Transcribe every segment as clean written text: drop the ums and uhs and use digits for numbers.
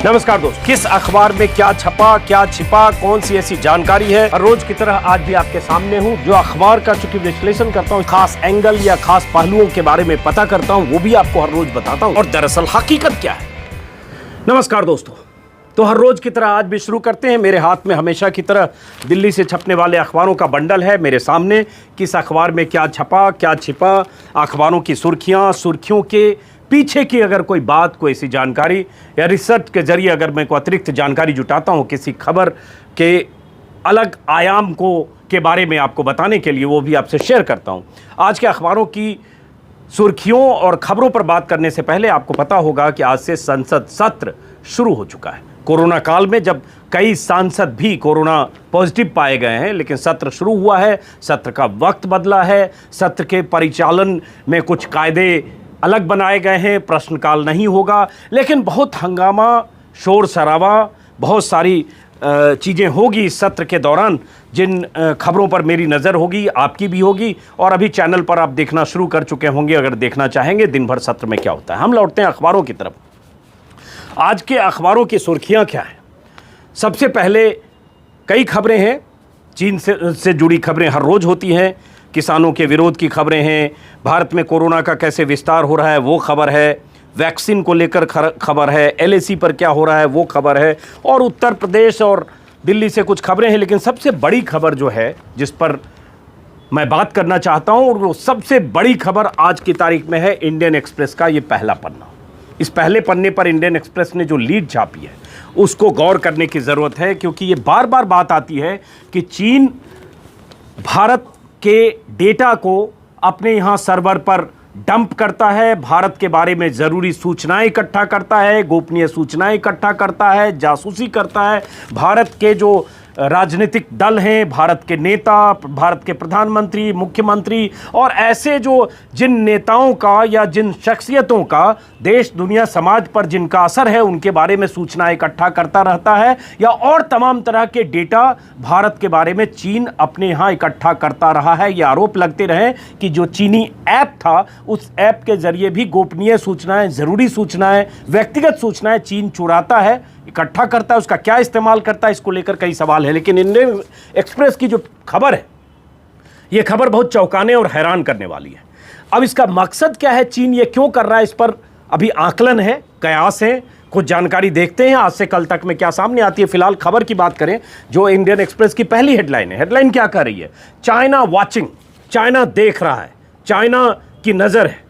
नमस्कार दोस्त, किस अखबार में क्या छपा, क्या छिपा, कौन सी ऐसी जानकारी है, हर रोज की तरह आज भी आपके सामने हूं। जो अखबार का चूंकि विश्लेषण करता हूं, खास एंगल या खास पहलुओं के बारे में पता करता हूं, वो भी आपको हर रोज बताता हूं और दरअसल हकीकत क्या है। नमस्कार दोस्तों, तो हर रोज की तरह आज भी शुरू करते हैं। मेरे हाथ में हमेशा की तरह दिल्ली से छपने वाले अखबारों का बंडल है मेरे सामने। किस अखबार में क्या छपा, क्या छिपा, अखबारों की सुर्खियां, सुर्खियों के पीछे की अगर कोई बात, कोई ऐसी जानकारी या रिसर्च के जरिए अगर मैं कोई अतिरिक्त जानकारी जुटाता हूं किसी खबर के अलग आयाम को के बारे में आपको बताने के लिए, वो भी आपसे शेयर करता हूं। आज के अखबारों की सुर्खियों और खबरों पर बात करने से पहले आपको पता होगा कि आज से संसद सत्र शुरू हो चुका है। कोरोना काल में जब कई सांसद भी कोरोना पॉजिटिव पाए गए हैं, लेकिन सत्र शुरू हुआ है, सत्र का वक्त बदला है, सत्र के परिचालन में कुछ कायदे अलग बनाए गए हैं, प्रश्नकाल नहीं होगा, लेकिन बहुत हंगामा, शोर शराबा, बहुत सारी चीज़ें होगी इस सत्र के दौरान, जिन खबरों पर मेरी नज़र होगी, आपकी भी होगी, और अभी चैनल पर आप देखना शुरू कर चुके होंगे अगर देखना चाहेंगे दिन भर सत्र में क्या होता है। हम लौटते हैं अखबारों की तरफ। आज के अखबारों की सुर्खियाँ क्या हैं? सबसे पहले कई खबरें हैं, चीन से जुड़ी खबरें हर रोज़ होती हैं, किसानों के विरोध की खबरें हैं, भारत में कोरोना का कैसे विस्तार हो रहा है वो खबर है, वैक्सीन को लेकर खबर है, एलएसी पर क्या हो रहा है वो खबर है, और उत्तर प्रदेश और दिल्ली से कुछ खबरें हैं। लेकिन सबसे बड़ी खबर जो है जिस पर मैं बात करना चाहता हूं, और वो सबसे बड़ी खबर आज की तारीख में है इंडियन एक्सप्रेस का ये पहला पन्ना। इस पहले पन्ने पर इंडियन एक्सप्रेस ने जो लीड छापी है उसको गौर करने की ज़रूरत है, क्योंकि ये बार बार बात आती है कि चीन भारत के डेटा को अपने यहाँ सर्वर पर डंप करता है, भारत के बारे में ज़रूरी सूचनाएं इकट्ठा करता है, गोपनीय सूचनाएं इकट्ठा करता है, जासूसी करता है। भारत के जो राजनीतिक दल हैं, भारत के नेता, भारत के प्रधानमंत्री, मुख्यमंत्री और ऐसे जो जिन नेताओं का या जिन शख्सियतों का देश, दुनिया, समाज पर जिनका असर है, उनके बारे में सूचना इकट्ठा करता रहता है, या और तमाम तरह के डेटा भारत के बारे में चीन अपने यहाँ इकट्ठा करता रहा है। ये आरोप लगते रहे कि जो चीनी ऐप था, उस ऐप के जरिए भी गोपनीय सूचनाएं, ज़रूरी सूचनाएं, व्यक्तिगत सूचनाएं चीन चुराता है, इकट्ठा करता है। उसका क्या इस्तेमाल करता है, इसको लेकर कई सवाल है। लेकिन इंडियन एक्सप्रेस की जो खबर है, ये खबर बहुत चौंकाने और हैरान करने वाली है। अब इसका मकसद क्या है, चीन ये क्यों कर रहा है, इस पर अभी आकलन है, कयास है, कुछ जानकारी देखते हैं आज से कल तक में क्या सामने आती है। फिलहाल खबर की बात करें जो इंडियन एक्सप्रेस की पहली हेडलाइन है। हेडलाइन क्या कह रही है? चाइना वॉचिंग, चाइना देख रहा है, चाइना की नज़र है।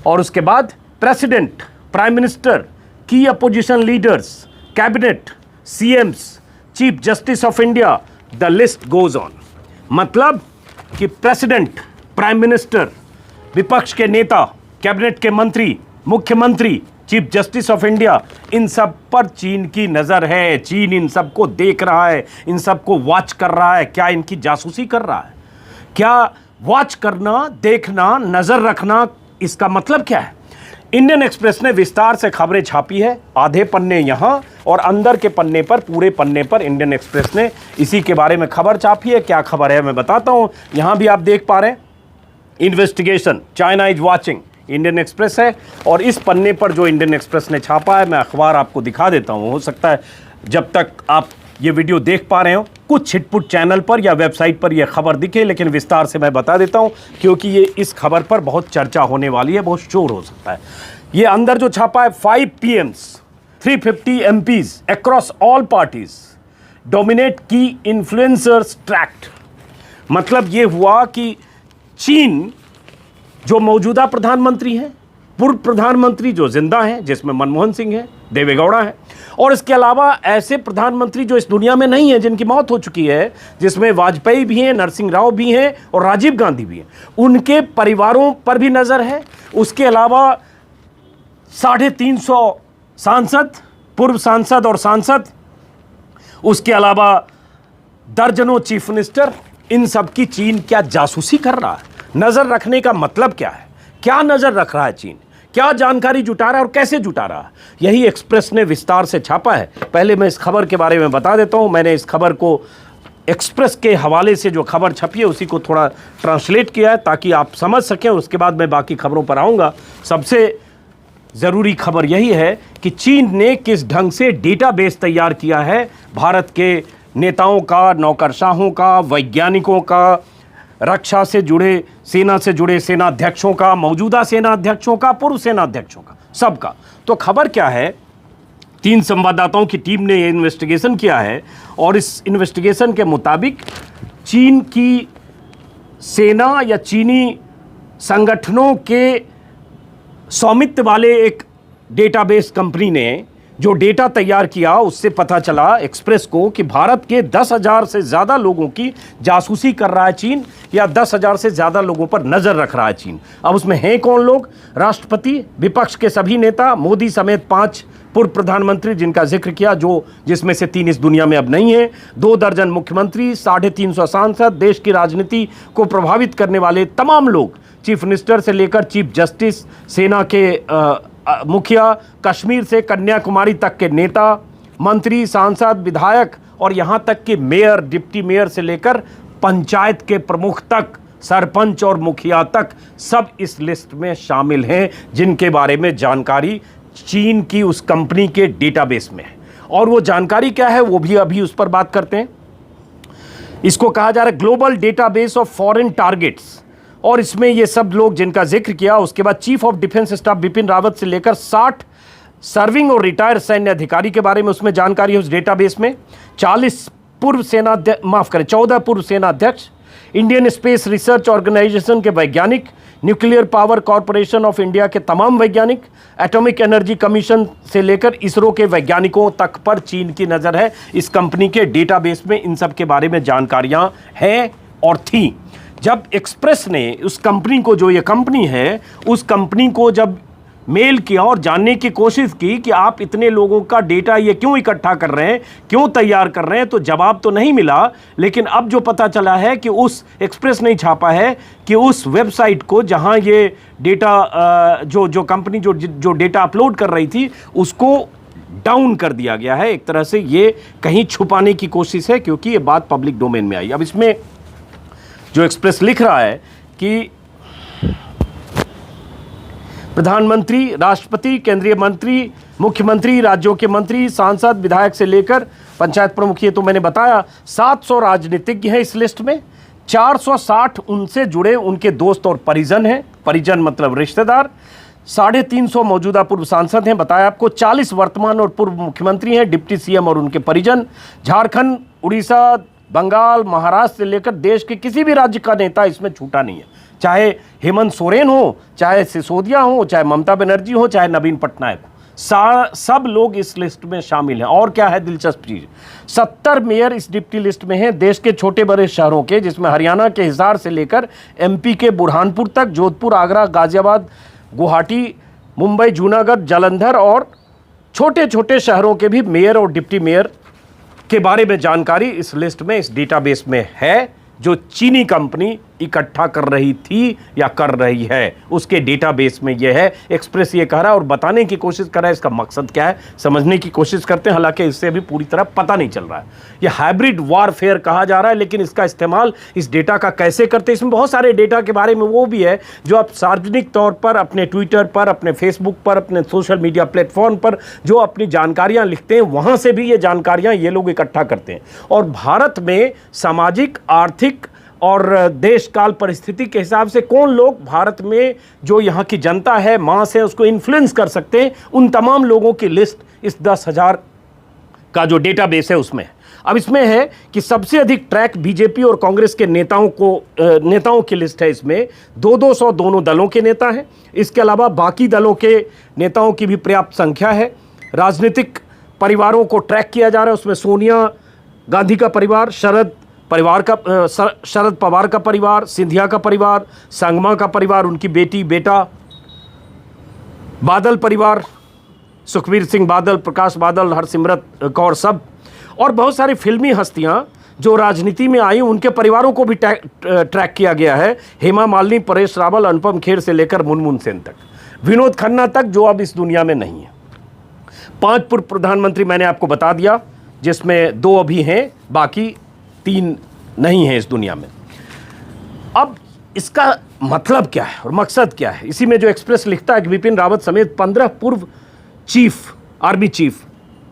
और उसके बाद प्रेसिडेंट, प्राइम मिनिस्टर, की opposition leaders, cabinet, CM's, chief justice of India, the list goes on. मतलब कि प्रेसिडेंट, प्राइम मिनिस्टर, विपक्ष के नेता, कैबिनेट के मंत्री, मुख्यमंत्री, चीफ जस्टिस ऑफ इंडिया, इन सब पर चीन की नज़र है। चीन इन सब को देख रहा है, इन सब को वॉच कर रहा है। क्या इनकी जासूसी कर रहा है? क्या वॉच करना, देखना, नज़र रखना, इसका मतलब क्या है? इंडियन एक्सप्रेस ने विस्तार से खबरें छापी है, आधे पन्ने यहाँ और अंदर के पन्ने पर, पूरे पन्ने पर इंडियन एक्सप्रेस ने इसी के बारे में खबर छापी है। क्या खबर है मैं बताता हूँ। यहाँ भी आप देख पा रहे हैं, investigation, China is watching, Indian express है। और इस पन्ने पर जो इंडियन एक्सप्रेस ने छापा है, मैं अखबार आपको दिखा देता हूँ। हो सकता है जब तक आप ये वीडियो देख पा रहे हो कुछ छिटपुट चैनल पर या वेबसाइट पर यह खबर दिखे, लेकिन विस्तार से मैं बता देता हूं क्योंकि ये इस खबर पर बहुत चर्चा होने वाली है, बहुत शोर हो सकता है। ये अंदर जो छापा है, 5 PMs, 350 MPs across all parties dominate की इन्फ्लुएंसर्स ट्रैक्ट। मतलब ये हुआ कि चीन जो मौजूदा प्रधानमंत्री हैं, पूर्व प्रधानमंत्री जो जिंदा हैं, जिसमें मनमोहन सिंह है, देवेगौड़ा है, और इसके अलावा ऐसे प्रधानमंत्री जो इस दुनिया में नहीं है, जिनकी मौत हो चुकी है, जिसमें वाजपेयी भी हैं, नरसिंह राव भी हैं और राजीव गांधी भी हैं, उनके परिवारों पर भी नज़र है। उसके अलावा 350 सांसद, पूर्व सांसद और सांसद, उसके अलावा दर्जनों चीफ मिनिस्टर, इन सब की चीन क्या जासूसी कर रहा है? नज़र रखने का मतलब क्या है? क्या नज़र रख रहा है चीन? क्या जानकारी जुटा रहा है और कैसे जुटा रहा है? यही एक्सप्रेस ने विस्तार से छापा है। पहले मैं इस खबर के बारे में बता देता हूं। मैंने इस खबर को एक्सप्रेस के हवाले से जो खबर छपी है उसी को थोड़ा ट्रांसलेट किया है ताकि आप समझ सकें। उसके बाद मैं बाकी खबरों पर आऊँगा। सबसे जरूरी खबर यही है कि चीन ने किस ढंग से डेटाबेस तैयार किया है भारत के नेताओं का, नौकरशाहों का, वैज्ञानिकों का, रक्षा से जुड़े, सेना से जुड़े सेनाध्यक्षों का, मौजूदा सेनाध्यक्षों का, पूर्व सेनाध्यक्षों का, सबका। तो खबर क्या है, 3 संवाददाताओं की टीम ने ये इन्वेस्टिगेशन किया है और इस इन्वेस्टिगेशन के मुताबिक चीन की सेना या चीनी संगठनों के स्वामित्व वाले एक डेटाबेस कंपनी ने जो डेटा तैयार किया, उससे पता चला एक्सप्रेस को कि भारत के 10,000 से ज़्यादा लोगों की जासूसी कर रहा है चीन, या 10,000 से ज़्यादा लोगों पर नज़र रख रहा है चीन। अब उसमें हैं कौन लोग? राष्ट्रपति, विपक्ष के सभी नेता, मोदी समेत 5 पूर्व प्रधानमंत्री जिनका जिक्र किया, जिसमें से 3 इस दुनिया में अब नहीं है, 2 दर्जन मुख्यमंत्री, 350 सांसद, देश की राजनीति को प्रभावित करने वाले तमाम लोग, चीफ मिनिस्टर से लेकर चीफ जस्टिस, सेना के मुखिया, कश्मीर से कन्याकुमारी तक के नेता, मंत्री, सांसद, विधायक और यहाँ तक कि मेयर, डिप्टी मेयर से लेकर पंचायत के प्रमुख तक, सरपंच और मुखिया तक, सब इस लिस्ट में शामिल हैं जिनके बारे में जानकारी चीन की उस कंपनी के डेटाबेस में है। और वो जानकारी क्या है वो भी अभी उस पर बात करते हैं। इसको कहा जा रहा है global database of foreign targets, और इसमें ये सब लोग जिनका जिक्र किया, उसके बाद chief of defence staff Bipin Rawat से लेकर 60 सर्विंग और रिटायर्ड सैन्य अधिकारी के बारे में उसमें जानकारी है उस डेटाबेस में। 14 पूर्व सेनाध्यक्ष, इंडियन स्पेस रिसर्च ऑर्गेनाइजेशन के वैज्ञानिक, nuclear power corporation of India के तमाम वैज्ञानिक, एटॉमिक एनर्जी कमीशन से लेकर इसरो के वैज्ञानिकों तक पर चीन की नज़र है। इस कंपनी के डेटाबेस में इन सब के बारे में जानकारियां हैं और थीं। जब एक्सप्रेस ने उस कंपनी को, जो ये कंपनी है, उस कंपनी को जब मेल किया और जानने की कोशिश की कि आप इतने लोगों का डेटा ये क्यों इकट्ठा कर रहे हैं, क्यों तैयार कर रहे हैं, तो जवाब तो नहीं मिला। लेकिन अब जो पता चला है कि उस एक्सप्रेस ने छापा है कि उस वेबसाइट को जहां ये डेटा जो कंपनी जो डेटा अपलोड कर रही थी, उसको डाउन कर दिया गया है। एक तरह से ये कहीं छुपाने की कोशिश है, क्योंकि ये बात पब्लिक डोमेन में आई। अब इसमें जो एक्सप्रेस लिख रहा है कि प्रधानमंत्री, राष्ट्रपति, केंद्रीय मंत्री, मुख्यमंत्री, राज्यों के मंत्री, सांसद, विधायक से लेकर पंचायत प्रमुख, ये तो मैंने बताया, 700 राजनीतिज्ञ हैं इस लिस्ट में। 460 उनसे जुड़े उनके दोस्त और परिजन हैं, परिजन मतलब रिश्तेदार। 350 मौजूदा पूर्व सांसद हैं, बताया आपको। 40 वर्तमान और पूर्व मुख्यमंत्री हैं, डिप्टी सीएम और उनके परिजन। झारखंड, उड़ीसा, बंगाल, महाराष्ट्र से लेकर देश के किसी भी राज्य का नेता इसमें छूटा नहीं है, चाहे हेमंत सोरेन हो, चाहे सिसोदिया हो, चाहे ममता बनर्जी हो, चाहे नवीन पटनायक हो, सब लोग इस लिस्ट में शामिल हैं। और क्या है दिलचस्प चीज, 70 मेयर इस डिप्टी लिस्ट में हैं, देश के छोटे बड़े शहरों के, जिसमें हरियाणा के हिसार से लेकर एमपी के बुरहानपुर तक, जोधपुर, आगरा, गाजियाबाद, गुवाहाटी, मुंबई, जूनागढ़, जालंधर और छोटे छोटे शहरों के भी मेयर और डिप्टी मेयर के बारे में जानकारी इस लिस्ट में, इस डेटाबेस में है, जो चीनी कंपनी इकट्ठा कर रही थी या कर रही है, उसके डेटाबेस में यह है। एक्सप्रेस ये कह रहा है और बताने की कोशिश कर रहा है, इसका मकसद क्या है समझने की कोशिश करते हैं, हालांकि इससे अभी पूरी तरह पता नहीं चल रहा है। ये हाइब्रिड वारफेयर कहा जा रहा है, लेकिन इसका इस्तेमाल इस डेटा का कैसे करते हैं, इसमें बहुत सारे डेटा के बारे में वो भी है जो आप सार्वजनिक तौर पर अपने ट्विटर पर, अपने फेसबुक पर, अपने सोशल मीडिया प्लेटफॉर्म पर जो अपनी जानकारियां लिखते हैं, वहां से भी ये जानकारियां ये लोग इकट्ठा करते हैं। और भारत में सामाजिक, आर्थिक और देश काल परिस्थिति के हिसाब से कौन लोग भारत में, जो यहाँ की जनता है, मास है, उसको इन्फ्लुएंस कर सकते हैं, उन तमाम लोगों की लिस्ट इस 10,000 का जो डेटाबेस है उसमें है। अब इसमें है कि सबसे अधिक ट्रैक बीजेपी और कांग्रेस के नेताओं की लिस्ट है। इसमें 200 दोनों दलों के नेता हैं। इसके अलावा बाकी दलों के नेताओं की भी पर्याप्त संख्या है। राजनीतिक परिवारों को ट्रैक किया जा रहा है, उसमें सोनिया गांधी का परिवार, शरद पवार का परिवार, सिंधिया का परिवार, संगमा का परिवार, उनकी बेटी बेटा, बादल परिवार, सुखबीर सिंह बादल, प्रकाश बादल, हरसिमरत कौर, सब, और बहुत सारी फिल्मी हस्तियां जो राजनीति में आई, उनके परिवारों को भी ट्रैक किया गया है। हेमा मालिनी, परेश रावल, अनुपम खेर से लेकर मुनमुन सेन तक, विनोद खन्ना तक, जो अब इस दुनिया में नहीं है। 5 पूर्व प्रधानमंत्री मैंने आपको बता दिया, जिसमें 2 अभी हैं, बाकी 3 नहीं हैं इस दुनिया में। अब इसका मतलब क्या है और मकसद क्या है? इसी में जो एक्सप्रेस लिखता है कि विपिन रावत समेत 15 पूर्व chief, army chief,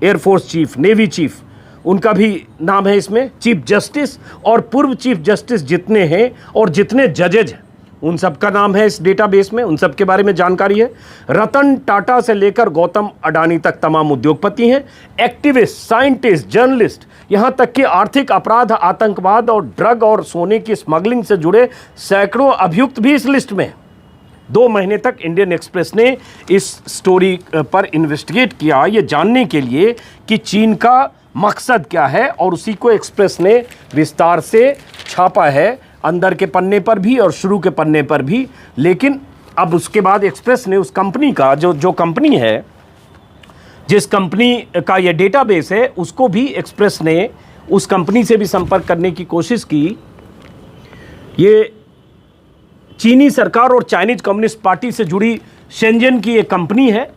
air force chief, navy chief, उनका भी नाम है इसमें, चीफ जस्टिस और पूर्व चीफ जस्टिस जितने हैं और जितने जजेज हैं उन सब का नाम है इस डेटाबेस में, उन सब के बारे में जानकारी है। रतन टाटा से लेकर गौतम अडानी तक तमाम उद्योगपति हैं, एक्टिविस्ट, साइंटिस्ट, जर्नलिस्ट, यहाँ तक कि आर्थिक अपराध, आतंकवाद और ड्रग और सोने की स्मगलिंग से जुड़े सैकड़ों अभियुक्त भी इस लिस्ट में हैं। 2 महीने तक इंडियन एक्सप्रेस ने इस स्टोरी पर इन्वेस्टिगेट किया ये जानने के लिए कि चीन का मकसद क्या है, और उसी को एक्सप्रेस ने विस्तार से छापा है, अंदर के पन्ने पर भी और शुरू के पन्ने पर भी। लेकिन अब उसके बाद एक्सप्रेस ने उस कंपनी का जो कंपनी है, जिस कंपनी का ये डेटाबेस है, उसको भी एक्सप्रेस ने उस कंपनी से भी संपर्क करने की कोशिश की। ये चीनी सरकार और चाइनीज कम्युनिस्ट पार्टी से जुड़ी शेंजन की एक कंपनी है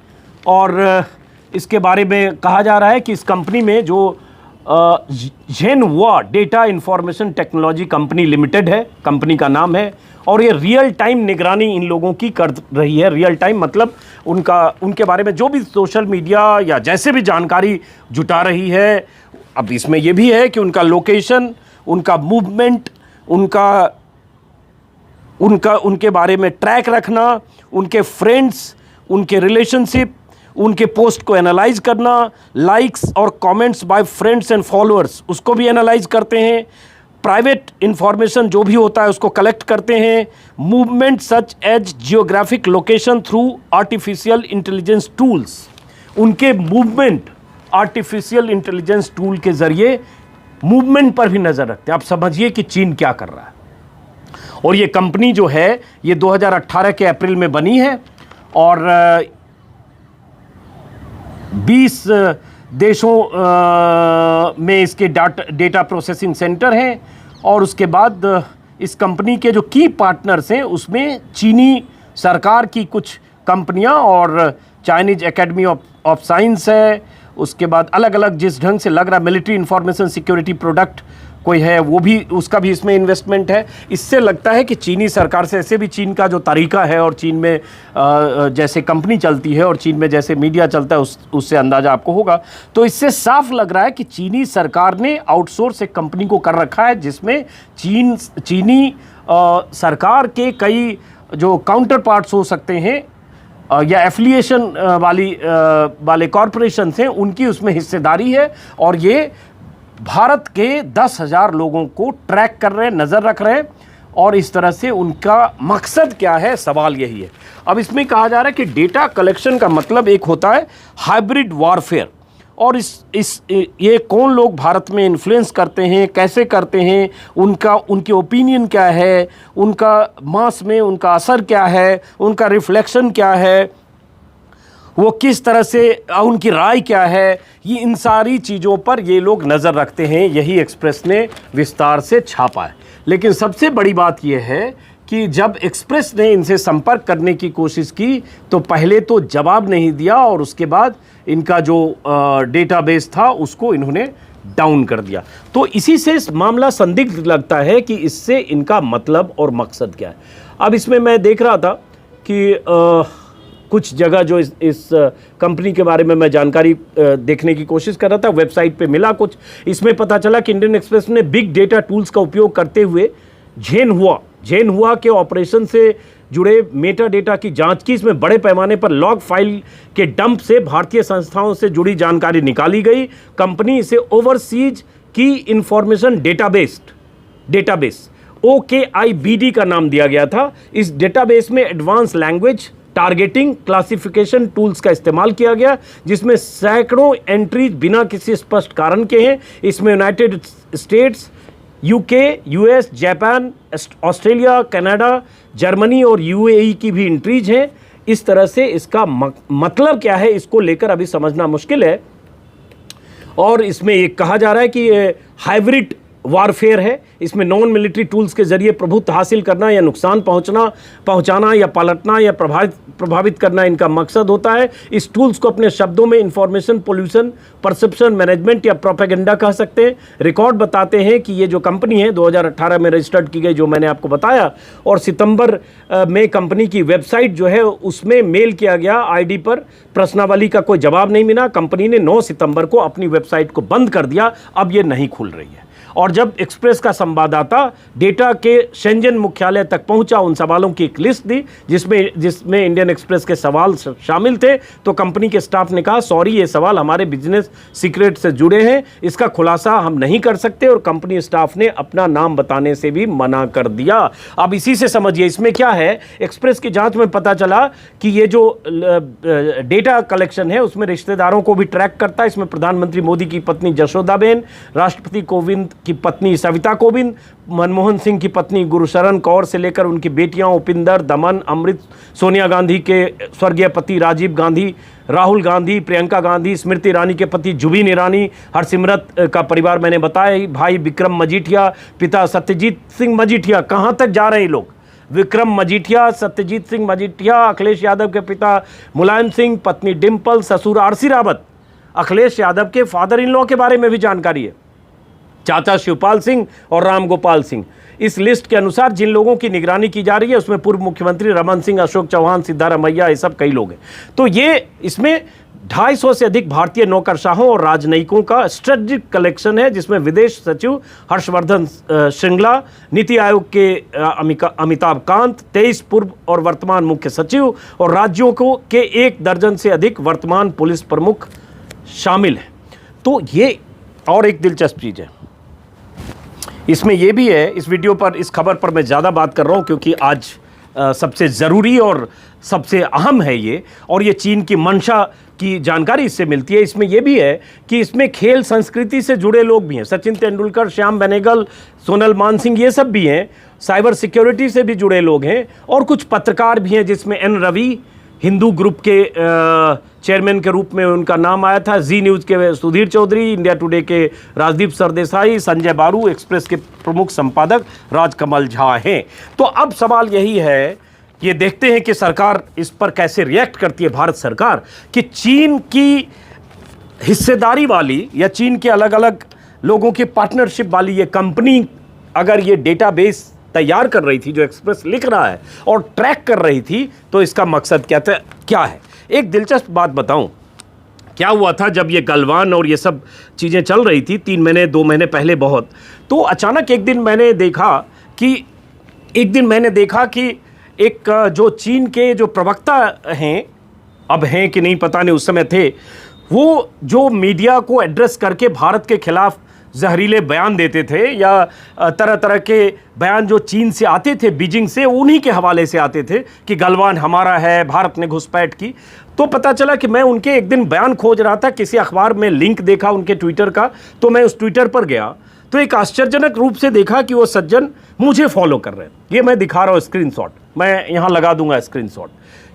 और इसके बारे में कहा जा रहा है कि इस कंपनी में जो Zhenhua data information technology company limited है, कंपनी का नाम है, और ये रियल टाइम निगरानी इन लोगों की कर रही है। रियल टाइम मतलब उनके बारे में जो भी सोशल मीडिया या जैसे भी जानकारी जुटा रही है। अब इसमें यह भी है कि उनका लोकेशन, उनका मूवमेंट, उनके बारे में ट्रैक रखना, उनके फ्रेंड्स, उनके रिलेशनशिप, उनके पोस्ट को एनालाइज करना, लाइक्स और comments by friends and followers उसको भी एनालाइज करते हैं, प्राइवेट इंफॉर्मेशन जो भी होता है उसको कलेक्ट करते हैं, movement such as geographic location through artificial intelligence tools, उनके मूवमेंट आर्टिफिशियल इंटेलिजेंस टूल के जरिए मूवमेंट पर भी नज़र रखते हैं। आप समझिए कि चीन क्या कर रहा है। और ये कंपनी जो है ये 2018 के अप्रैल में बनी है और 20 देशों में इसके डेटा प्रोसेसिंग सेंटर हैं। और उसके बाद इस कंपनी के जो की पार्टनर्स हैं उसमें चीनी सरकार की कुछ कंपनियां और चाइनीज एकेडमी ऑफ साइंस है। उसके बाद अलग अलग जिस ढंग से लग रहा मिलिट्री इंफॉर्मेशन सिक्योरिटी प्रोडक्ट कोई है वो भी, उसका भी इसमें इन्वेस्टमेंट है। इससे लगता है कि चीनी सरकार से, ऐसे भी चीन का जो तरीका है और चीन में जैसे कंपनी चलती है और चीन में जैसे मीडिया चलता है उससे अंदाज़ा आपको होगा। तो इससे साफ लग रहा है कि चीनी सरकार ने आउटसोर्स एक कंपनी को कर रखा है जिसमें चीनी सरकार के कई जो काउंटर पार्ट्स हो सकते हैं या एफिलिएशन वाले कॉरपोरेशन हैं उनकी उसमें हिस्सेदारी है। और ये भारत के 10,000 लोगों को ट्रैक कर रहे हैं, नज़र रख रहे हैं। और इस तरह से उनका मकसद क्या है, सवाल यही है। अब इसमें कहा जा रहा है कि डेटा कलेक्शन का मतलब एक होता है हाइब्रिड वॉरफेयर। और ये कौन लोग भारत में इन्फ्लुएंस करते हैं, कैसे करते हैं, उनके ओपिनियन क्या है, उनका मास में उनका असर क्या है, उनका रिफ्लेक्शन क्या है, वो किस तरह से, उनकी राय क्या है, ये इन सारी चीज़ों पर ये लोग नज़र रखते हैं। यही एक्सप्रेस ने विस्तार से छापा है। लेकिन सबसे बड़ी बात यह है कि जब एक्सप्रेस ने इनसे संपर्क करने की कोशिश की तो पहले तो जवाब नहीं दिया और उसके बाद इनका जो डेटाबेस था उसको इन्होंने डाउन कर दिया। तो इसी से मामला संदिग्ध लगता है कि इससे इनका मतलब और मकसद क्या है। अब इसमें मैं देख रहा था कि कुछ जगह जो इस कंपनी के बारे में मैं जानकारी देखने की कोशिश कर रहा था, वेबसाइट पे मिला कुछ। इसमें पता चला कि इंडियन एक्सप्रेस ने बिग डेटा टूल्स का उपयोग करते हुए झेनहुआ के ऑपरेशन से जुड़े मेटा डेटा की जांच की। इसमें बड़े पैमाने पर लॉग फाइल के डंप से भारतीय संस्थाओं से जुड़ी जानकारी निकाली गई। कंपनी इसे ओवरसीज की इंफॉर्मेशन डेटाबेस OKIBD का नाम दिया गया था। इस डेटाबेस में advance language targeting classification tools का इस्तेमाल किया गया जिसमें सैकड़ों एंट्रीज बिना किसी स्पष्ट कारण के हैं। इसमें United states, UK, US, Japan, Australia, Canada, Germany और UAE की भी एंट्रीज हैं। इस तरह से इसका मतलब क्या है इसको लेकर अभी समझना मुश्किल है। और इसमें एक कहा जा रहा है कि हाइब्रिड वारफेयर है। इसमें नॉन मिलिट्री टूल्स के जरिए प्रभुत्व हासिल करना या नुकसान पहुंचाना या पलटना या प्रभावित करना इनका मकसद होता है। इस टूल्स को अपने शब्दों में इंफॉर्मेशन पोल्यूशन, परसेप्शन मैनेजमेंट या प्रोपेगेंडा कह सकते हैं। रिकॉर्ड बताते हैं कि ये जो कंपनी है 2018 में रजिस्टर्ड की गई, जो मैंने आपको बताया, और सितंबर में कंपनी की वेबसाइट जो है उसमें मेल किया गया आईडी पर प्रश्नावली का कोई जवाब नहीं मिला। कंपनी ने 9 सितंबर को अपनी वेबसाइट को बंद कर दिया। अब ये नहीं खुल रही है। और जब एक्सप्रेस का संवाददाता डेटा के शेंजन मुख्यालय तक पहुंचा, उन सवालों की एक लिस्ट दी जिसमें इंडियन एक्सप्रेस के सवाल शामिल थे, तो कंपनी के स्टाफ ने कहा, सॉरी, ये सवाल हमारे बिजनेस सीक्रेट से जुड़े हैं, इसका खुलासा हम नहीं कर सकते। और कंपनी स्टाफ ने अपना नाम बताने से भी मना कर दिया। अब इसी से समझिए इसमें क्या है। एक्सप्रेस की जांच में पता चला कि ये जो डेटा कलेक्शन है उसमें रिश्तेदारों को भी ट्रैक करता है। इसमें प्रधानमंत्री मोदी की पत्नी जशोदाबेन, राष्ट्रपति कोविंद की पत्नी सविता कोविंद, मनमोहन सिंह की पत्नी गुरशरण कौर से लेकर उनकी बेटियां उपिंदर, दमन, अमृत, सोनिया गांधी के स्वर्गीय पति राजीव गांधी, राहुल गांधी, प्रियंका गांधी, स्मृति ईरानी के पति जुबिन ईरानी, हरसिमरत का परिवार मैंने बताया, भाई विक्रम मजीठिया, पिता सत्यजीत सिंह मजीठिया। कहाँ तक जा रहे हैं लोग? विक्रम मजीठिया, सत्यजीत सिंह मजीठिया, अखिलेश यादव के पिता मुलायम सिंह, पत्नी डिम्पल, ससुर आरसी रावत। अखिलेश यादव के फादर इन लॉ के बारे में भी जानकारी है, चाचा शिवपाल सिंह और राम गोपाल सिंह। इस लिस्ट के अनुसार जिन लोगों की निगरानी की जा रही है उसमें पूर्व मुख्यमंत्री रमन सिंह, अशोक चौहान, सिद्धारमैया, ये सब कई लोग हैं। तो ये इसमें 250 से अधिक भारतीय नौकरशाहों और राजनयिकों का स्ट्रेटेजिक कलेक्शन है, जिसमें विदेश सचिव हर्षवर्धन श्रृंगला, नीति आयोग के अमिताभ कांत, 23 पूर्व और वर्तमान मुख्य सचिव और राज्यों के 1 दर्जन से अधिक वर्तमान पुलिस प्रमुख शामिल हैं। तो ये और एक दिलचस्प चीज़ है इसमें ये भी है। इस वीडियो पर, इस खबर पर मैं ज़्यादा बात कर रहा हूँ क्योंकि आज सबसे ज़रूरी और सबसे अहम है ये, और ये चीन की मंशा की जानकारी इससे मिलती है। इसमें यह भी है कि इसमें खेल संस्कृति से जुड़े लोग भी हैं, सचिन तेंदुलकर, श्याम बेनेगल, सोनल मानसिंह, ये सब भी हैं। साइबर सिक्योरिटी से भी जुड़े लोग हैं और कुछ पत्रकार भी हैं, जिसमें एन रवि, हिंदू ग्रुप के चेयरमैन के रूप में उनका नाम आया था, जी न्यूज़ के सुधीर चौधरी, इंडिया टुडे के राजदीप सरदेसाई, संजय बारू, एक्सप्रेस के प्रमुख संपादक राजकमल झा हैं। तो अब सवाल यही है, ये देखते हैं कि सरकार इस पर कैसे रिएक्ट करती है, भारत सरकार, कि चीन की हिस्सेदारी वाली या चीन के अलग अलग लोगों की पार्टनरशिप वाली ये कंपनी अगर ये डेटाबेस तैयार कर रही थी जो एक्सप्रेस लिख रहा है और ट्रैक कर रही थी, तो इसका मकसद क्या है। एक दिलचस्प बात बताऊं, क्या हुआ था जब ये गलवान और ये सब चीज़ें चल रही थी 3 महीने 2 महीने पहले बहुत, तो अचानक एक दिन मैंने देखा कि एक जो चीन के जो प्रवक्ता हैं, अब हैं कि नहीं पता नहीं, उस समय थे, वो जो मीडिया को एड्रेस करके भारत के खिलाफ जहरीले बयान देते थे या तरह तरह के बयान जो चीन से आते थे, बीजिंग से, उन्हीं के हवाले से आते थे कि गलवान हमारा है, भारत ने घुसपैठ की। तो पता चला कि मैं उनके एक दिन बयान खोज रहा था, किसी अखबार में लिंक देखा उनके ट्विटर का, तो मैं उस ट्विटर पर गया तो एक आश्चर्यजनक रूप से देखा कि वो सज्जन मुझे फॉलो कर रहे हैं। ये मैं दिखा रहा हूँ स्क्रीनशॉट, मैं यहाँ लगा दूंगा स्क्रीनशॉट,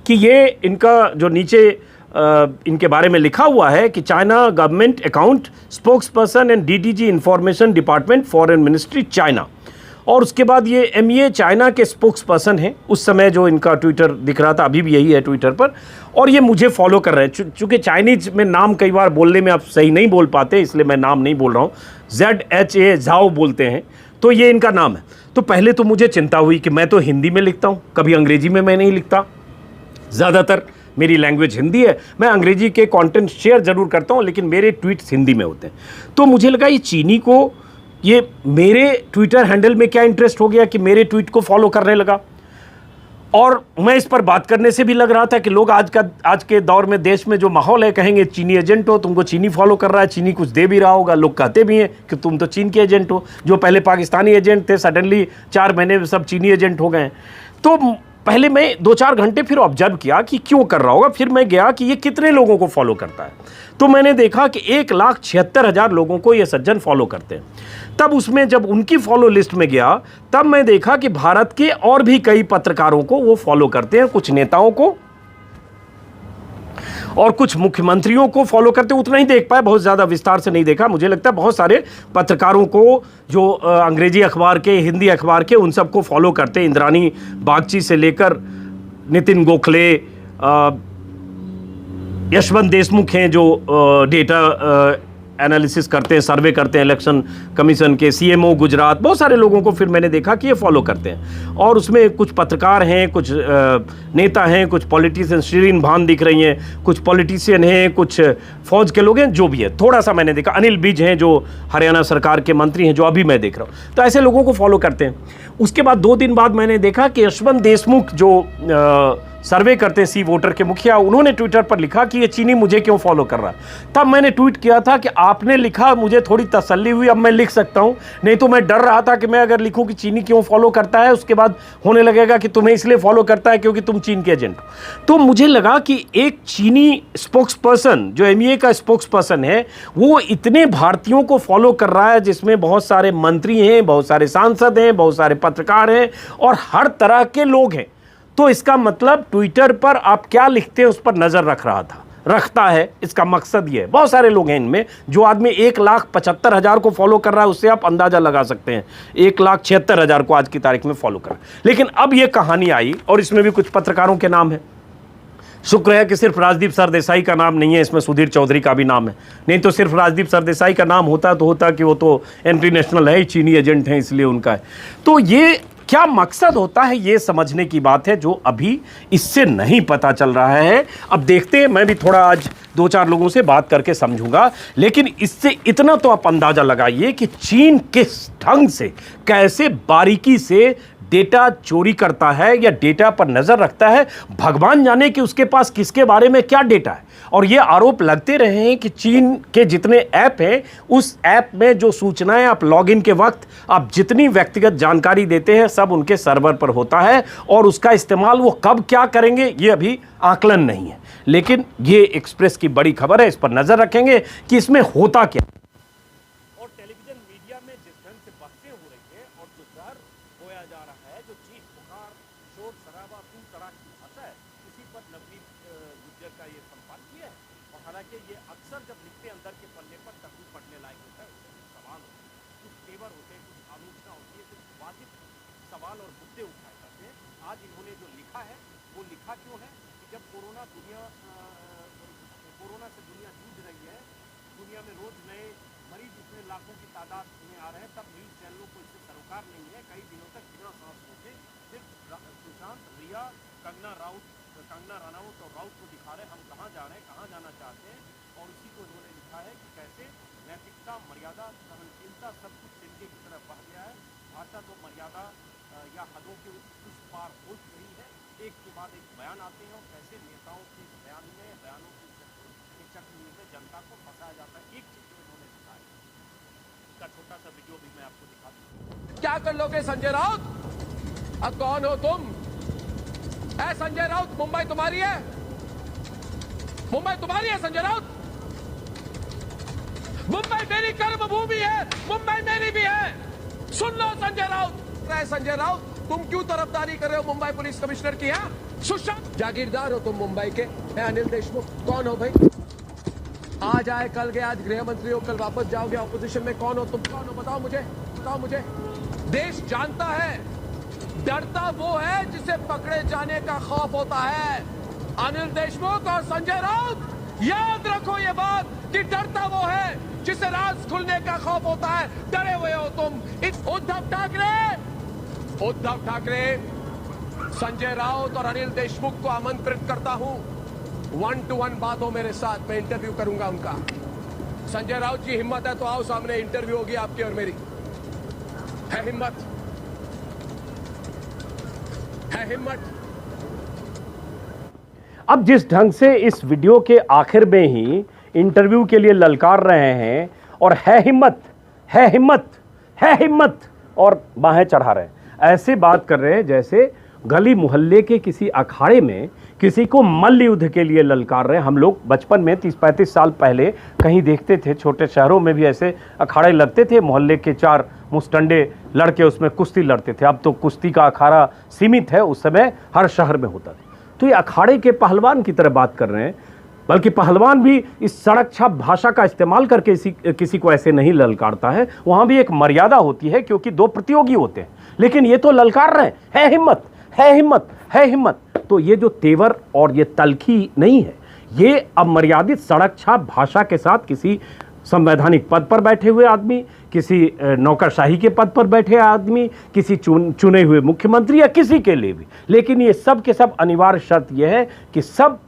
कि ये इनका जो नीचे इनके बारे में लिखा हुआ है कि China government account spokes person and DDG information department foreign ministry China, और उसके बाद ये एमईए चाइना के स्पोक्स पर्सन हैं। उस समय जो इनका ट्विटर दिख रहा था, अभी भी यही है ट्विटर पर, और ये मुझे फॉलो कर रहे हैं। चूँकि चाइनीज में नाम कई बार बोलने में आप सही नहीं बोल पाते, इसलिए मैं नाम नहीं बोल रहा हूँ, ZHA झाओ बोलते हैं, तो ये इनका नाम है। तो पहले तो मुझे चिंता हुई कि मैं तो हिंदी में लिखता हूँ, कभी अंग्रेजी में मैं नहीं लिखता, ज़्यादातर मेरी लैंग्वेज हिंदी है, मैं अंग्रेजी के कंटेंट शेयर ज़रूर करता हूँ, लेकिन मेरे ट्वीट्स हिंदी में होते हैं। तो मुझे लगा ये चीनी को ये मेरे ट्विटर हैंडल में क्या इंटरेस्ट हो गया कि मेरे ट्वीट को फॉलो करने लगा। और मैं इस पर बात करने से भी लग रहा था कि लोग आज के दौर में देश में जो माहौल है, कहेंगे चीनी एजेंट हो, तुमको चीनी फॉलो कर रहा है, चीनी कुछ दे भी रहा होगा। लोग कहते भी हैं कि तुम तो चीन के एजेंट हो, जो पहले पाकिस्तानी एजेंट थे सडनली 4 महीने में सब चीनी एजेंट हो गए। तो पहले मैं 2-4 घंटे फिर ऑब्जर्व किया कि क्यों कर रहा होगा। फिर मैं गया कि ये कितने लोगों को फॉलो करता है, तो मैंने देखा कि 1,76,000 लोगों को ये सज्जन फॉलो करते हैं। तब उसमें जब उनकी फॉलो लिस्ट में गया, तब मैं देखा कि भारत के और भी कई पत्रकारों को वो फॉलो करते हैं, कुछ नेताओं को, और कुछ मुख्यमंत्रियों को फॉलो करते, उतना ही देख पाए, बहुत ज़्यादा विस्तार से नहीं देखा। मुझे लगता है बहुत सारे पत्रकारों को जो अंग्रेजी अखबार के, हिंदी अखबार के, उन सबको फॉलो करते, इंद्राणी बागची से लेकर नितिन गोखले, यशवंत देशमुख हैं जो डेटा एनालिसिस करते हैं, सर्वे करते हैं इलेक्शन कमीशन के, सीएमओ गुजरात, बहुत सारे लोगों को फिर मैंने देखा कि ये फॉलो करते हैं। और उसमें कुछ पत्रकार हैं, कुछ नेता हैं, कुछ पॉलिटिशियन, शिरीन भान दिख रही हैं, कुछ पॉलिटिशियन हैं, कुछ फौज के लोग हैं, जो भी है थोड़ा सा मैंने देखा। अनिल विज हैं जो हरियाणा सरकार के मंत्री हैं, जो अभी मैं देख रहा हूँ। तो ऐसे लोगों को फॉलो करते हैं। उसके बाद 2 दिन बाद मैंने देखा कि यशवंत देशमुख जो सर्वे करते हैं सी वोटर के मुखिया, उन्होंने ट्विटर पर लिखा कि ये चीनी मुझे क्यों फॉलो कर रहा है। तब मैंने ट्वीट किया था कि आपने लिखा, मुझे थोड़ी तसल्ली हुई, अब मैं लिख सकता हूं। नहीं तो मैं डर रहा था कि मैं अगर लिखूं कि चीनी क्यों फॉलो करता है, उसके बाद होने लगेगा कि तुम्हें इसलिए फॉलो करता है क्योंकि तुम चीन के एजेंट हो। तो मुझे लगा कि एक चीनी स्पोक्स पर्सन, जो एमईए का स्पोक्स पर्सन है, वो इतने भारतीयों को फॉलो कर रहा है, जिसमें बहुत सारे मंत्री हैं, बहुत सारे सांसद हैं, बहुत सारे पत्रकार हैं और हर तरह के लोग हैं। तो इसका मतलब ट्विटर पर आप क्या लिखते हैं उस पर नजर रखता है। इसका मकसद ये है। बहुत सारे लोग हैं इनमें। जो आदमी 1,75,000 को फॉलो कर रहा है, उससे आप अंदाजा लगा सकते हैं 1,76,000 को आज की तारीख में फॉलो कर रहा है। लेकिन अब ये कहानी आई और इसमें भी कुछ पत्रकारों के नाम है। शुक्र है कि सिर्फ राजदीप सरदेसाई का नाम नहीं है, इसमें सुधीर चौधरी का भी नाम है। नहीं तो सिर्फ राजदीप सरदेसाई का नाम होता कि वो तो इंटरनेशनल है, चीनी एजेंट है, इसलिए उनका है। तो ये क्या मकसद होता है, ये समझने की बात है, जो अभी इससे नहीं पता चल रहा है। अब देखते हैं, मैं भी थोड़ा आज 2-4 लोगों से बात करके समझूंगा। लेकिन इससे इतना तो आप अंदाजा लगाइए कि चीन किस ढंग से, कैसे बारीकी से डेटा चोरी करता है या डेटा पर नजर रखता है। भगवान जाने कि उसके पास किसके बारे में क्या डेटा है। और ये आरोप लगते रहे हैं कि चीन के जितने ऐप हैं, उस ऐप में जो सूचनाएं आप लॉगिन के वक्त आप जितनी व्यक्तिगत जानकारी देते हैं, सब उनके सर्वर पर होता है और उसका इस्तेमाल वो कब क्या करेंगे ये अभी आकलन नहीं है। लेकिन ये एक्सप्रेस की बड़ी खबर है, इस पर नजर रखेंगे कि इसमें होता क्या। और टेलीविजन मीडिया में जिस ढंग से बातें हो रही है और जो डर बोया जा रहा है, जो चीख पुकार, शोर शराबा, तू तड़ाक की भाषा है, इसी पर नवनीत गुर्जर का ये संपादकीय है। और हालांकि ये अक्सर जब लिखते हैं अंदर के पन्ने पर, तब भी पढ़ने लायक होता है। उसमें कुछ सवाल होते हैं, कुछ तेवर होते हैं, कुछ आलोचना होती है, कुछ वाजिब सवाल और मुद्दे उठाए जाते हैं। आज इन्होंने जो लिखा है वो लिखा क्यों है कि जब कोरोना से दुनिया जूझ रही है, दुनिया में रोज नए मरीज इतने लाखों की तादाद में आ रहे हैं, तब न्यूज चैनलों को इससे सरोकार नहीं है। कई दिनों तक बिना सांस रोके सिर्फ सुशांत, रिया, कंगना रनावत और राउत को दिखा रहे हैं हम कहाँ जा रहे हैं, कहाँ जाना चाहते हैं। और उसी को इन्होंने लिखा है कि कैसे नैतिकता, मर्यादा, सहनशीलता सब कुछ सिंके की तरफ बढ़ गया है। भाषा तो मर्यादा या हदों के उस पार हो रही है। एक के बाद एक बयान आते हैं और कैसे नेताओं के बयानों की चक्रव्यूह में जनता को फंसाया जाता है। एक चीज जो इन्होंने लिखा है, इसका छोटा सा वीडियो भी मैं आपको दिखा दूं। क्या कर लोगे संजय राउत? अब कौन हो तुम? ऐ संजय राउत, मुंबई तुम्हारी है? मुंबई तुम्हारी है संजय राउत? मुंबई मेरी कर्म भूमि है, मुंबई मेरी भी है। सुन लो संजय राउत। संजय राउत, तुम क्यों तरफदारी कर रहे हो मुंबई पुलिस कमिश्नर की? है सुशांत जागीरदार हो तुम मुंबई के। अनिल देशमुख कौन हो भाई? आज आए कल गए, आज गृह मंत्री हो, कल वापस जाओगे ऑपोजिशन में। कौन हो तुम? कौन हो बताओ मुझे। देश जानता है, डरता वो है जिसे पकड़े जाने का खौफ होता है। अनिल देशमुख और संजय राउत, याद रखो ये बात कि डरता वो है जिसे राज खुलने का खौफ होता है। डरे हुए हो तुम। उद्धव ठाकरे, संजय राउत और अनिल देशमुख को आमंत्रित करता हूं 1-to-1 बात हो मेरे साथ, मैं इंटरव्यू करूंगा उनका। संजय राउत जी, हिम्मत है तो आओ सामने, इंटरव्यू होगी आपकी और मेरी। है हिम्मत? अब जिस ढंग से इस वीडियो के आखिर में ही इंटरव्यू के लिए ललकार रहे हैं और है हिम्मत और बाहें चढ़ा रहे हैं, ऐसे बात कर रहे हैं जैसे गली मोहल्ले के किसी अखाड़े में किसी को मल्ल युद्ध के लिए ललकार रहे हैं। हम लोग बचपन में 30-35 साल पहले कहीं देखते थे, छोटे शहरों में भी ऐसे अखाड़े लगते थे, मोहल्ले के 4 मुस्टंडे लड़के उसमें कुश्ती लड़ते थे। अब तो कुश्ती का अखाड़ा सीमित है, उस समय हर शहर में होता था। तो ये अखाड़े के पहलवान की तरह बात कर रहे हैं। बल्कि पहलवान भी इस सड़क छाप भाषा का इस्तेमाल करके किसी को ऐसे नहीं ललकारता है। वहां भी एक मर्यादा होती है, क्योंकि दो प्रतियोगी होते हैं। लेकिन ये तो ललकार रहे हैं, है हिम्मत, है हिम्मत, है हिम्मत। तो ये जो तेवर और ये तलखी नहीं है, ये अमर्यादित सड़क छाप भाषा के साथ किसी संवैधानिक पद पर बैठे हुए आदमी, किसी नौकरशाही के पद पर बैठे आदमी, किसी चुने हुए मुख्यमंत्री या किसी के लिए भी। लेकिन ये सब के सब अनिवार्य शर्त यह है कि सब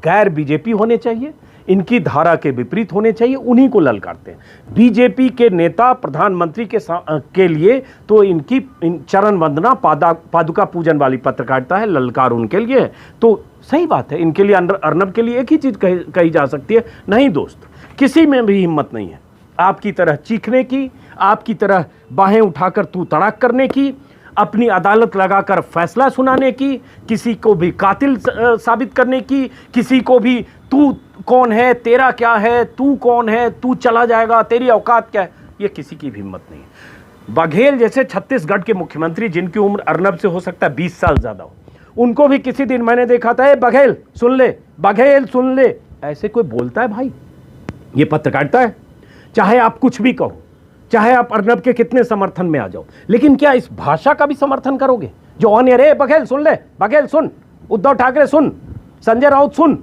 गैर बीजेपी होने चाहिए, इनकी धारा के विपरीत होने चाहिए, उन्हीं को ललकारते हैं। बीजेपी के नेता प्रधानमंत्री के लिए तो इनकी चरण वंदना पादुका पूजन वाली पत्रकारिता है, ललकार उनके लिए है। तो सही बात है, इनके लिए अर्नब के लिए एक ही चीज कही जा सकती है, नहीं दोस्त, किसी में भी हिम्मत नहीं है आपकी तरह चीखने की, आपकी तरह बाहें उठाकर तू तड़ाक करने की, अपनी अदालत लगाकर फैसला सुनाने की, किसी को भी कातिल साबित करने की, किसी को भी तू कौन है, तेरा क्या है, तू कौन है, तू चला जाएगा, तेरी औकात क्या है, ये किसी की भी हिम्मत नहीं है। बघेल जैसे छत्तीसगढ़ के मुख्यमंत्री, जिनकी उम्र अर्नब से हो सकता है 20 साल ज्यादा हो, उनको भी किसी दिन मैंने देखा था, बघेल सुन ले, बघेल सुन ले, ऐसे कोई बोलता है भाई? ये पत्रकारिता है। चाहे आप कुछ भी कहो, चाहे आप अर्नब के कितने समर्थन में आ जाओ, लेकिन क्या इस भाषा का भी समर्थन करोगे जो ऑन एयर है? बघेल सुन ले, बघेल सुन, उद्धव ठाकरे सुन, संजय राउत सुन,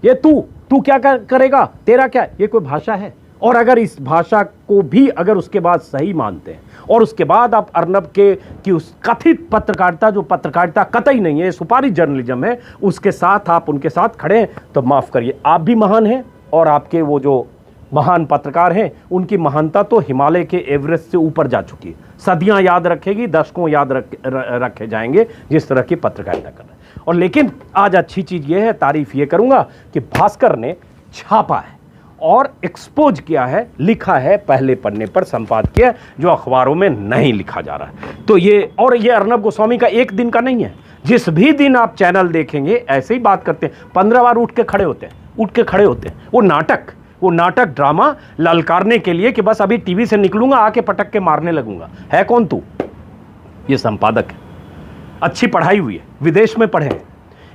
ये तू क्या करेगा, तेरा क्या, ये कोई भाषा है? और अगर इस भाषा को भी अगर उसके बाद सही मानते हैं और उसके बाद आप अर्नब के की उस कथित पत्रकारिता, जो पत्रकारिता कतई नहीं है, सुपारी जर्नलिज्म है, उसके साथ आप उनके साथ खड़े हैं, तो माफ करिए, आप भी महान हैं और आपके वो जो महान पत्रकार हैं उनकी महानता तो हिमालय के एवरेस्ट से ऊपर जा चुकी है। सदियां याद रखेगी, दशकों याद रखे जाएंगे जिस तरह की पत्रकारिता कर रहे हैं। और लेकिन आज अच्छी चीज ये है, तारीफ ये करूंगा कि भास्कर ने छापा है और एक्सपोज किया है, लिखा है पहले पन्ने पर, संपादकीय है, जो अखबारों में नहीं लिखा जा रहा है। तो ये, और ये अर्नब गोस्वामी का एक दिन का नहीं है, जिस भी दिन आप चैनल देखेंगे ऐसे ही बात करते हैं, 15 बार उठ के खड़े होते हैं। वो नाटक ड्रामा ललकारने के लिए कि बस अभी टीवी से निकलूंगा, आके पटक के मारने लगूंगा। है कौन तू? ये संपादक है, अच्छी पढ़ाई हुई है, विदेश में पढ़े हैं,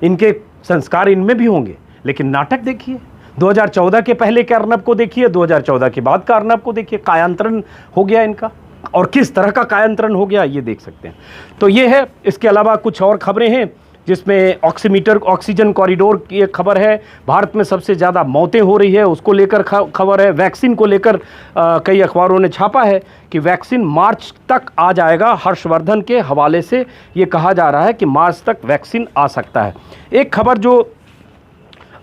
इनके संस्कार इनमें भी होंगे, लेकिन नाटक देखिए। 2014 के पहले के अर्नब को देखिए, 2014 के बाद का अर्नब को देखिए, कायांतरण हो गया इनका, और किस तरह का कायांतरण हो गया ये देख सकते हैं। तो ये है। इसके अलावा कुछ और खबरें हैं जिसमें ऑक्सीजन कॉरिडोर की एक खबर है, भारत में सबसे ज़्यादा मौतें हो रही है उसको लेकर खबर है। वैक्सीन को लेकर कई अखबारों ने छापा है कि वैक्सीन मार्च तक आ जाएगा। हर्षवर्धन के हवाले से ये कहा जा रहा है कि मार्च तक वैक्सीन आ सकता है। एक खबर जो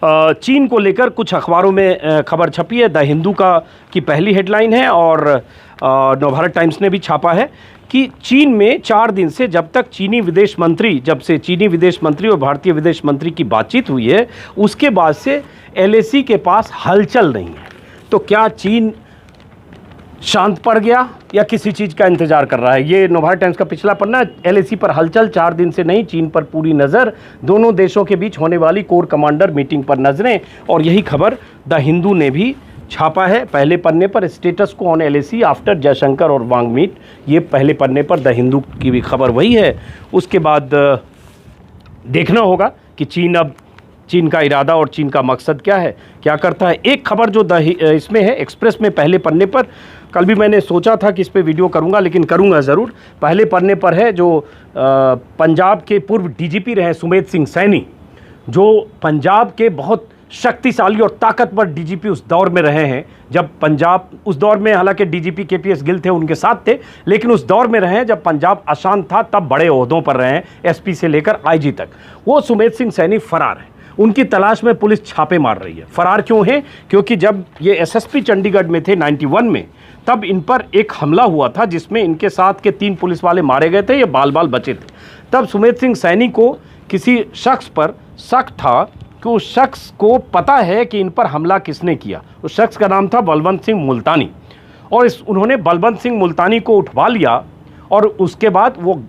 चीन को लेकर कुछ अखबारों में खबर छपी है, द हिंदू की पहली हेडलाइन है, और नवभारत टाइम्स ने भी छापा है कि चीन में 4 दिन से जब से चीनी विदेश मंत्री और भारतीय विदेश मंत्री की बातचीत हुई है, उसके बाद से एलएसी के पास हलचल नहीं है। तो क्या चीन शांत पड़ गया या किसी चीज़ का इंतजार कर रहा है? ये नवभारत टाइम्स का पिछला पन्ना। एलएसी पर हलचल, 4 दिन से नहीं, चीन पर पूरी नज़र, दोनों देशों के बीच होने वाली कोर कमांडर मीटिंग पर नजरें। और यही खबर द हिंदू ने भी छापा है पहले पन्ने पर। स्टेटस को ऑन एलएसी आफ्टर जयशंकर और वांग मीट, ये पहले पन्ने पर द हिंदू की भी खबर वही है। उसके बाद देखना होगा कि चीन का इरादा और चीन का मकसद क्या है, क्या करता है। एक खबर जो इसमें है, एक्सप्रेस में पहले पन्ने पर, कल भी मैंने सोचा था कि इस पे वीडियो करूंगा, लेकिन करूंगा ज़रूर। पहले पन्ने पर है जो पंजाब के पूर्व डीजीपी रहे सुमेध सिंह सैनी, जो पंजाब के बहुत शक्तिशाली और ताकतवर डीजीपी उस दौर में रहे हैं, जब पंजाब, उस दौर में हालांकि डीजीपी केपीएस गिल थे, उनके साथ थे, लेकिन उस दौर में रहे हैं जब पंजाब अशांत था, तब बड़े ओहदों पर रहे हैं, एसपी से लेकर आईजी तक। वो सुमेध सिंह सैनी फरार है, उनकी तलाश में पुलिस छापे मार रही है। फरार क्यों है? क्योंकि जब ये एसएसपी चंडीगढ़ में थे 91 में, तब इन पर एक हमला हुआ था जिसमें इनके साथ के 3 पुलिस वाले मारे गए थे, ये बाल बचे थे। तब सुमेध सिंह सैनी को किसी शख्स पर शक था कि उस शख्स को पता है कि इन पर हमला किसने किया। उस शख्स का नाम था बलवंत सिंह मुल्तानी, और उन्होंने बलवंत सिंह मुल्तानी को उठवा लिया, और उसके बाद वो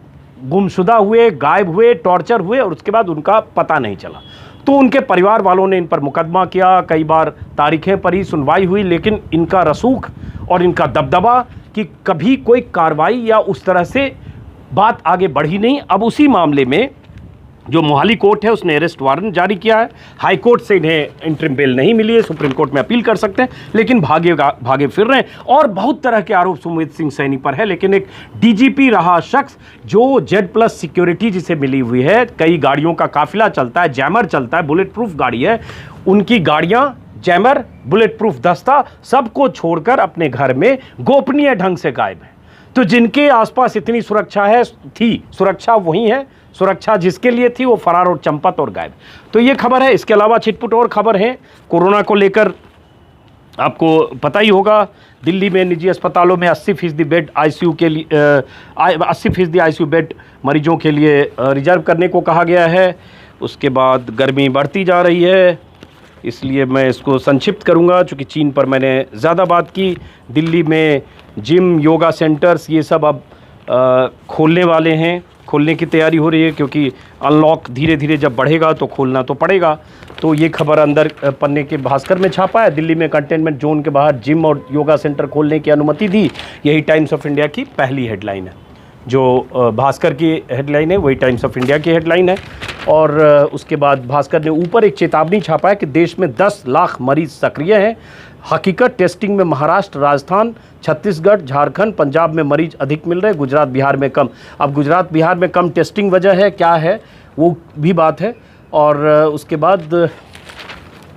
गुमशुदा हुए, गायब हुए, टॉर्चर हुए, और उसके बाद उनका पता नहीं चला। तो उनके परिवार वालों ने इन पर मुकदमा किया, कई बार तारीखें पड़ी, सुनवाई हुई, लेकिन इनका रसूख और इनका दबदबा कि कभी कोई कार्रवाई या उस तरह से बात आगे बढ़ी नहीं। अब उसी मामले में जो मोहाली कोर्ट है उसने अरेस्ट वारंट जारी किया है। हाई कोर्ट से इन्हें इंटरिम बेल नहीं मिली है, सुप्रीम कोर्ट में अपील कर सकते हैं, लेकिन भागे फिर रहे हैं। और बहुत तरह के आरोप सुमेध सिंह सैनी पर है, लेकिन एक डीजीपी रहा शख्स जो Z+ सिक्योरिटी जिसे मिली हुई है, कई गाड़ियों का काफिला चलता है, जैमर चलता है, बुलेट प्रूफ गाड़ी है, उनकी गाड़ियां, जैमर, बुलेट प्रूफ दस्ता सबको छोड़कर अपने घर में गोपनीय ढंग से गायब है। तो जिनके आसपास इतनी सुरक्षा थी, सुरक्षा वही है, सुरक्षा जिसके लिए थी वो फरार और चंपत और गायब। तो ये खबर है। इसके अलावा छिटपुट और खबर है कोरोना को लेकर। आपको पता ही होगा, दिल्ली में निजी अस्पतालों में 80% बेड आईसीयू के लिए 80% आईसीयू बेड मरीजों के लिए रिजर्व करने को कहा गया है। उसके बाद गर्मी बढ़ती जा रही है, इसलिए मैं इसको संक्षिप्त करूंगा चूँकि चीन पर मैंने ज़्यादा बात की। दिल्ली में जिम, योगा सेंटर्स ये सब अब खोलने वाले हैं, खोलने की तैयारी हो रही है, क्योंकि अनलॉक धीरे धीरे जब बढ़ेगा तो खोलना तो पड़ेगा। तो ये खबर अंदर पन्ने के भास्कर में छापा है। दिल्ली में कंटेनमेंट जोन के बाहर जिम और योगा सेंटर खोलने की अनुमति दी, यही टाइम्स ऑफ इंडिया की पहली हेडलाइन है। जो भास्कर की हेडलाइन है वही टाइम्स ऑफ इंडिया की हेडलाइन है। और उसके बाद भास्कर ने ऊपर एक चेतावनी छापा है कि देश में 10 लाख मरीज सक्रिय हैं। हकीकत टेस्टिंग में महाराष्ट्र, राजस्थान, छत्तीसगढ़, झारखंड, पंजाब में मरीज अधिक मिल रहे हैं, गुजरात बिहार में कम। अब गुजरात बिहार में कम टेस्टिंग वजह है क्या है वो भी बात है। और उसके बाद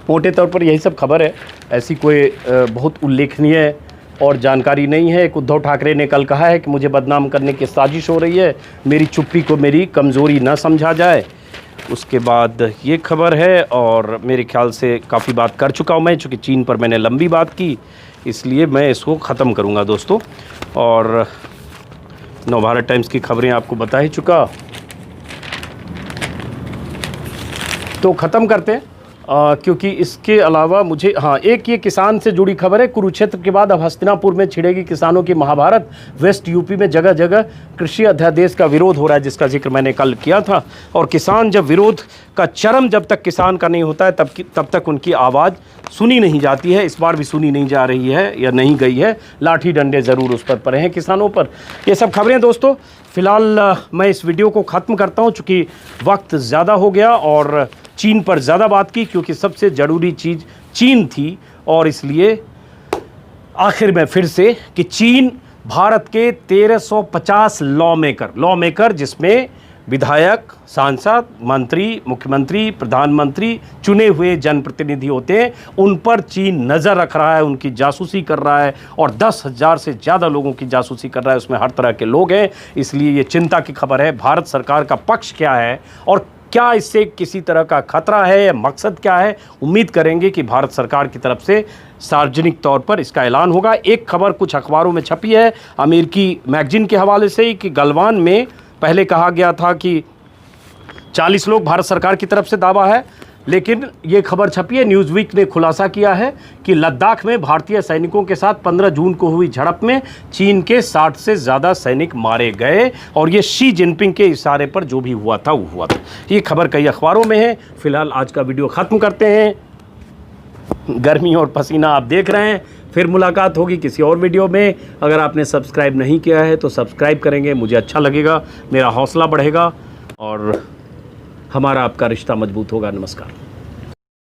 मोटे तौर पर यही सब खबर है, ऐसी कोई बहुत उल्लेखनीय और जानकारी नहीं है। एक उद्धव ठाकरे ने कल कहा है कि मुझे बदनाम करने की साजिश हो रही है, मेरी चुप्पी को मेरी कमज़ोरी न समझा जाए। उसके बाद ये खबर है, और मेरे ख्याल से काफ़ी बात कर चुका हूँ मैं, चूँकि चीन पर मैंने लंबी बात की, इसलिए मैं इसको ख़त्म करूँगा दोस्तों। और नवभारत टाइम्स की खबरें आपको बता ही चुका, तो ख़त्म करते हैं। क्योंकि इसके अलावा मुझे एक ये किसान से जुड़ी खबर है। कुरुक्षेत्र के बाद अब हस्तिनापुर में छिड़ेगी किसानों की महाभारत। वेस्ट यूपी में जगह जगह कृषि अध्यादेश का विरोध हो रहा है, जिसका जिक्र मैंने कल किया था। और किसान जब विरोध का चरम जब तक किसान का नहीं होता है तब तक उनकी आवाज़ सुनी नहीं जाती है। इस बार भी सुनी नहीं जा रही है या नहीं गई है, लाठी डंडे ज़रूर उस पर पड़े हैं किसानों पर। ये सब खबरें दोस्तों। फ़िलहाल मैं इस वीडियो को ख़त्म करता हूँ, चूँकि वक्त ज़्यादा हो गया और चीन पर ज़्यादा बात की, क्योंकि सबसे ज़रूरी चीज़ चीन थी। और इसलिए आखिर में फिर से कि चीन भारत के 1350 लॉ मेकर जिसमें विधायक, सांसद, मंत्री, मुख्यमंत्री, प्रधानमंत्री, चुने हुए जनप्रतिनिधि होते हैं, उन पर चीन नज़र रख रहा है, उनकी जासूसी कर रहा है और 10,000 से ज़्यादा लोगों की जासूसी कर रहा है। उसमें हर तरह के लोग हैं, इसलिए ये चिंता की खबर है। भारत सरकार का पक्ष क्या है और क्या इससे किसी तरह का खतरा है या मकसद क्या है, उम्मीद करेंगे कि भारत सरकार की तरफ से सार्वजनिक तौर पर इसका ऐलान होगा। एक खबर कुछ अखबारों में छपी है अमेरिकी मैगजीन के हवाले से कि गलवान में पहले कहा गया था कि 40 लोग भारत सरकार की तरफ से दावा है, लेकिन ये खबर छपी है, न्यूज़वीक ने खुलासा किया है कि लद्दाख में भारतीय सैनिकों के साथ 15 जून को हुई झड़प में चीन के 60 से ज़्यादा सैनिक मारे गए और ये शी जिनपिंग के इशारे पर जो भी हुआ था वो हुआ था। ये खबर कई अखबारों में है। फिलहाल आज का वीडियो ख़त्म करते हैं। गर्मी और पसीना आप देख रहे हैं। फिर मुलाकात होगी किसी और वीडियो में। अगर आपने सब्सक्राइब नहीं किया है तो सब्सक्राइब करेंगे, मुझे अच्छा लगेगा, मेरा हौसला बढ़ेगा और हमारा आपका रिश्ता मजबूत होगा। नमस्कार।